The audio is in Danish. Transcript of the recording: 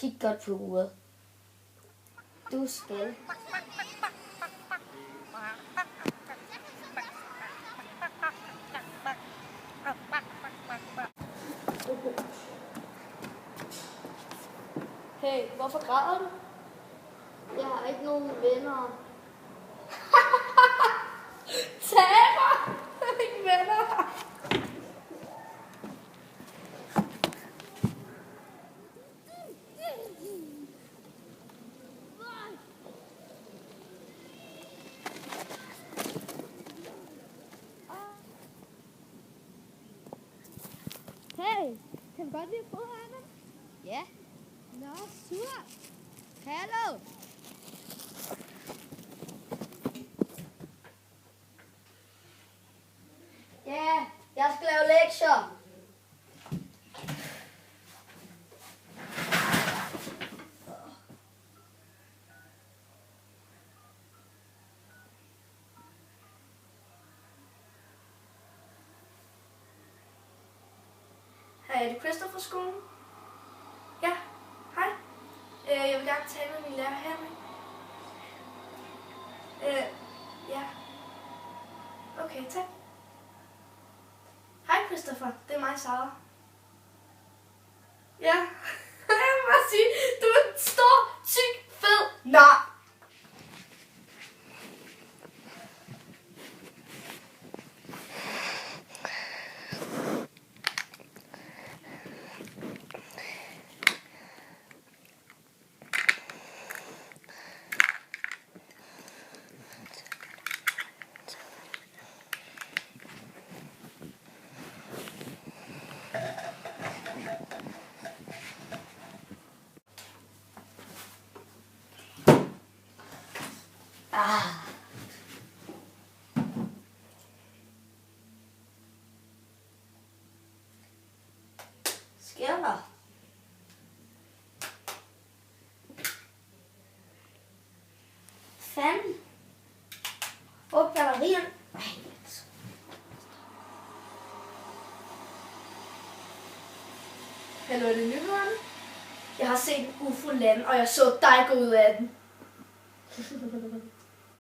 Kig godt på uret. Du skal. Hey, hvorfor græder du? Jeg har ikke nogen venner. Taber! Ikke venner! Hey, kan vi godt lide at få ham? Ja. Nå, sur. Hallo. Ja, jeg skal lave lektier. Hej, er det Christopher skolen? Ja, hej. Jeg vil gerne tale med min lærer Henrik. Ja. Okay, tak. Hej Christopher, det er mig, Sara. Ja, jeg vil bare sige, du er en stor, tyk, fed nar. Sker der? Fanden. Hvor er batterierne? Hallo, er det nyhederne? Jeg har set en UFO lande, og jeg så dig gå ud af den.